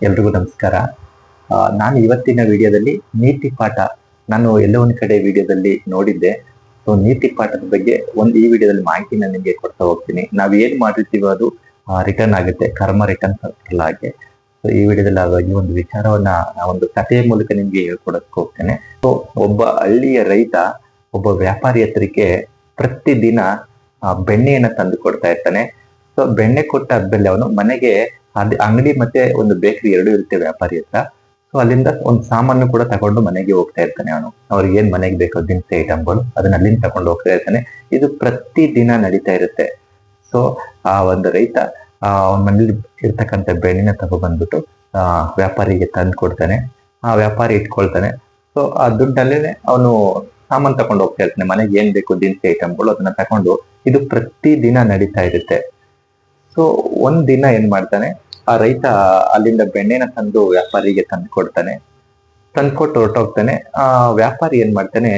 ಎಲ್ರಿಗೂ ನಮಸ್ಕಾರ. ನಾನು ಇವತ್ತಿನ ವಿಡಿಯೋದಲ್ಲಿ ನೀತಿ ಪಾಠ ನಾನು ಎಲ್ಲೋ ಒಂದ್ ಕಡೆ ವಿಡಿಯೋದಲ್ಲಿ ನೋಡಿದ್ದೆ. ಸೊ ನೀತಿ ಪಾಠದ ಬಗ್ಗೆ ಈ ವಿಡಿಯೋದಲ್ಲಿ ಮಾಹಿತಿನ ನಿಮಗೆ ಕೊಡ್ತಾ ಹೋಗ್ತೀನಿ. ನಾವ್ ಏನ್ ಮಾಡಿರ್ತೀವೋ ಅದು ರಿಟರ್ನ್ ಆಗುತ್ತೆ, ಕರ್ಮ ರಿಟರ್ನ್ ಹಾಗೆ. ಸೊ ಈ ವಿಡಿಯೋದಲ್ಲಿ ಹಾಗಾಗಿ ಒಂದು ವಿಚಾರವನ್ನ ಒಂದು ಕಥೆಯ ಮೂಲಕ ನಿಮ್ಗೆ ಹೇಳ್ಕೊಡಕ್ ಹೋಗ್ತೇನೆ. ಸೊ ಒಬ್ಬ ಹಳ್ಳಿಯ ರೈತ ಒಬ್ಬ ವ್ಯಾಪಾರಿ ಹತ್ರಕ್ಕೆ ಪ್ರತಿದಿನ ಬೆಣ್ಣೆಯನ್ನ ತಂದು ಕೊಡ್ತಾ ಇರ್ತಾನೆ. ಸೊ ಬೆಣ್ಣೆ ಕೊಟ್ಟ ಆದ್ಮೇಲೆ ಅವನು ಮನೆಗೆ ಅಂಗಡಿ ಮತ್ತೆ ಒಂದು ಬೇಕರಿ ಎರಡು ಇರುತ್ತೆ ವ್ಯಾಪಾರಿ ಹತ್ರ. ಸೊ ಅಲ್ಲಿಂದ ಒಂದು ಸಾಮಾನು ಕೂಡ ತಗೊಂಡು ಮನೆಗೆ ಹೋಗ್ತಾ ಇರ್ತಾನೆ. ಅವನು ಅವ್ರಿಗೆ ಏನ್ ಮನೆಗೆ ಬೇಕೋ ದಿನಸಿ ಐಟಮ್ಗಳು ಅದನ್ನ ಅಲ್ಲಿಂದ ತಗೊಂಡು ಹೋಗ್ತಾ ಇರ್ತಾನೆ. ಇದು ಪ್ರತಿ ದಿನ ನಡೀತಾ ಇರುತ್ತೆ. ಸೊ ಆ ಒಂದು ರೈತ ಅವನ ಮನೇಲಿ ಇರ್ತಕ್ಕಂಥ ಬೆಣ್ಣಿನ ತಗೊಬಂದ್ಬಿಟ್ಟು ವ್ಯಾಪಾರಿಗೆ ತಂದು ಕೊಡ್ತಾನೆ. ಆ ವ್ಯಾಪಾರಿ ಇಟ್ಕೊಳ್ತಾನೆ. ಸೊ ಆ ದುಡ್ಡಲ್ಲೇ ಅವನು ಸಾಮಾನು ತಗೊಂಡು ಹೋಗ್ತಾ ಇರ್ತಾನೆ. ಮನೆಗೆ ಏನ್ ಬೇಕು ದಿನಸಿ ಐಟಮ್ಗಳು ಅದನ್ನ ತಗೊಂಡು ಇದು ಪ್ರತಿ ದಿನ ನಡೀತಾ ಇರುತ್ತೆ. ಸೊ ಒಂದ್ ದಿನ ಏನ್ ಮಾಡ್ತಾನೆ, ಆ ರೈತ ಅಲ್ಲಿಂದ ಬೆಣ್ಣೆನ ತಂದು ವ್ಯಾಪಾರಿಗೆ ತಂದು ಕೊಡ್ತಾನೆ. ತಂದ್ಕೊಟ್ಟು ಹೊರಟೋಗ್ತಾನೆ. ಆ ವ್ಯಾಪಾರಿ ಏನ್ ಮಾಡ್ತಾನೆ,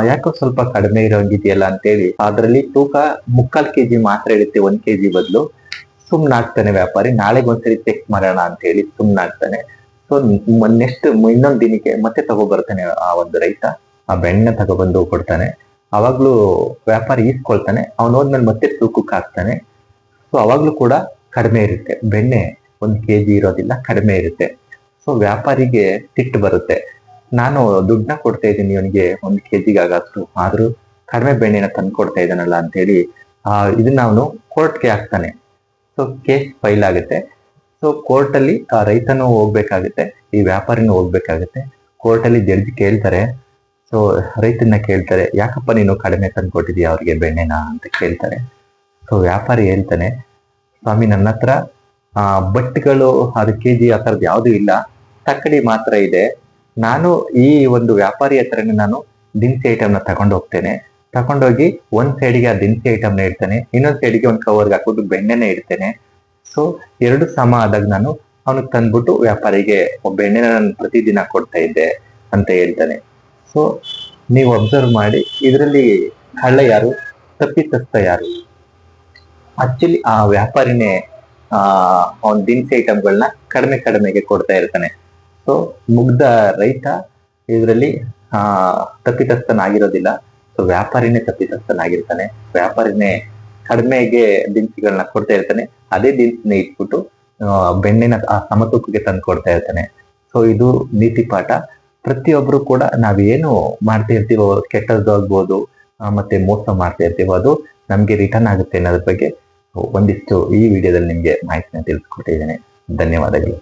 ಯಾಕೋ ಸ್ವಲ್ಪ ಕಡಿಮೆ ಇರೋಂಗಿದೆಯಲ್ಲ ಅಂತೇಳಿ ಅದ್ರಲ್ಲಿ ತೂಕ 3/4 kg ಮಾತ್ರ ಇರುತ್ತೆ, 1 kg ಬದಲು. ಸುಮ್ನಾಗ್ತಾನೆ ವ್ಯಾಪಾರಿ. ನಾಳೆಗೆ ಒಂದ್ಸರಿ ಚೆಕ್ ಮಾಡೋಣ ಅಂತ ಹೇಳಿ ಸುಮ್ನಾಗ್ತಾನೆ. ಸೊ ನೆಕ್ಸ್ಟ್ ಇನ್ನೊಂದ್ ದಿನಕ್ಕೆ ಮತ್ತೆ ತಗೊಬರ್ತಾನೆ ಆ ಒಂದು ರೈತ. ಆ ಬೆಣ್ಣೆ ತಗೊಬಂದು ಕೊಡ್ತಾನೆ. ಅವಾಗ್ಲೂ ವ್ಯಾಪಾರಿ ಈಸ್ಕೊಳ್ತಾನೆ. ಅವ್ನು ಹೋದ್ಮೇಲೆ ಮತ್ತೆ ತೂಕಕ್ಕೆ ಹಾಕ್ತಾನೆ. ಸೊ ಅವಾಗ್ಲೂ ಕೂಡ ಕಡಿಮೆ ಇರುತ್ತೆ, ಬೆಣ್ಣೆ 1 kg ಇರೋದಿಲ್ಲ, ಕಡಿಮೆ ಇರುತ್ತೆ. ಸೊ ವ್ಯಾಪಾರಿಗೆ ಸಿಟ್ಟು ಬರುತ್ತೆ. ನಾನು ದುಡ್ಡನ್ನ ಕೊಡ್ತಾ ಇದ್ದೀನಿ ಇವನಿಗೆ 1 kg ಆಗಷ್ಟು, ಆದ್ರೂ ಕಡಿಮೆ ಬೆಣ್ಣೆನ ತಂದು ಕೊಡ್ತಾ ಇದ್ದಾನಲ್ಲ ಅಂತ ಹೇಳಿ ಇದನ್ನ ಅವನು ಕೋರ್ಟ್ಗೆ ಹಾಕ್ತಾನೆ. ಸೊ ಕೇಸ್ ಫೈಲ್ ಆಗುತ್ತೆ. ಸೊ ಕೋರ್ಟ್ ಅಲ್ಲಿ ಆ ರೈತನು ಹೋಗ್ಬೇಕಾಗುತ್ತೆ, ಈ ವ್ಯಾಪಾರಿನೂ ಹೋಗ್ಬೇಕಾಗುತ್ತೆ. ಕೋರ್ಟ್ ಅಲ್ಲಿ ಜಡ್ಜ್ ಕೇಳ್ತಾರೆ. ಸೊ ರೈತನ ಕೇಳ್ತಾರೆ, ಯಾಕಪ್ಪ ನೀನು ಕಡಿಮೆ ತಂದು ಕೊಟ್ಟಿದೀಯ ಅವ್ರಿಗೆ ಬೆಣ್ಣೆನ ಅಂತ ಕೇಳ್ತಾರೆ. ಸೊ ವ್ಯಾಪಾರಿ ಹೇಳ್ತಾನೆ, ಸ್ವಾಮಿ ನನ್ನ ಹತ್ರ ಬಟ್ಟೆಗಳು 6 kg ಆ ಥರದ್ದು ಯಾವ್ದು ಇಲ್ಲ, ತಕ್ಕಡಿ ಮಾತ್ರ ಇದೆ. ನಾನು ಈ ಒಂದು ವ್ಯಾಪಾರಿ ಹತ್ರನೇ ನಾನು ದಿನಸಿ ಐಟಮ್ನ ತಗೊಂಡು ಹೋಗ್ತೇನೆ. ತಗೊಂಡೋಗಿ ಒಂದ್ ಸೈಡ್ಗೆ ಆ ದಿನಸಿ ಐಟಮ್ನ ಇಡ್ತೇನೆ, ಇನ್ನೊಂದ್ ಸೈಡ್ಗೆ ಒಂದು ಕವರ್ಗೆ ಹಾಕ್ಬಿಟ್ಟು ಬೆಣ್ಣೆನ ಇಡ್ತೇನೆ. ಸೊ 2 ಸಮ ಆದಾಗ ನಾನು ಅವನಿಗೆ ತಂದ್ಬಿಟ್ಟು ವ್ಯಾಪಾರಿಗೆ ಬೆಣ್ಣೆನ ನಾನು ಪ್ರತಿದಿನ ಕೊಡ್ತಾ ಇದ್ದೆ ಅಂತ ಹೇಳ್ತಾನೆ. ಸೊ ನೀವು ಅಬ್ಸರ್ವ್ ಮಾಡಿ, ಇದರಲ್ಲಿ ಕಳ್ಳ ಯಾರು, ತಪ್ಪಿತಸ್ಥ ಯಾರು? ಆಕ್ಚುಲಿ ಆ ವ್ಯಾಪಾರಿನೇ ಅವನ್ ದಿನಸಿ ಐಟಮ್ಗಳನ್ನ ಕಡಿಮೆಗೆ ಕೊಡ್ತಾ ಇರ್ತಾನೆ. ಸೊ ಮುಗ್ಧ ರೈತ ಇದರಲ್ಲಿ ತಪ್ಪಿತಸ್ಥನಾಗಿರೋದಿಲ್ಲ. ಸೊ ವ್ಯಾಪಾರಿನೇ ತಪ್ಪಿತಸ್ಥನಾಗಿರ್ತಾನೆ. ವ್ಯಾಪಾರಿನೇ ಕಡಿಮೆಗೆ ದಿನಸಿಗಳನ್ನ ಕೊಡ್ತಾ ಇರ್ತಾನೆ. ಅದೇ ದಿನಸಿನ ಇಟ್ಬಿಟ್ಟು ಬೆಣ್ಣೆನ ಆ ಸಮತೂಕಕ್ಕೆ ತಂದು ಕೊಡ್ತಾ ಇರ್ತಾನೆ. ಸೊ ಇದು ನೀತಿ ಪಾಠ. ಪ್ರತಿಯೊಬ್ರು ಕೂಡ ನಾವೇನು ಮಾಡ್ತಾ ಇರ್ತೀವೋ, ಕೆಟ್ಟದ್ದು ಆಗ್ಬೋದು ಮತ್ತೆ ಮೋಸ ಮಾಡ್ತಾ ಇರ್ತೀವೋ, ಅದು ನಮ್ಗೆ ರಿಟರ್ನ್ ಆಗುತ್ತೆ ಅನ್ನೋದ್ರ ಬಗ್ಗೆ ಒಂದಿಷ್ಟು ಈ ವಿಡಿಯೋದಲ್ಲಿ ನಿಮ್ಗೆ ಮಾಹಿತಿನ ತಿಳಿಸ್ಕೊಟ್ಟಿದ್ದೇನೆ. ಧನ್ಯವಾದಗಳು.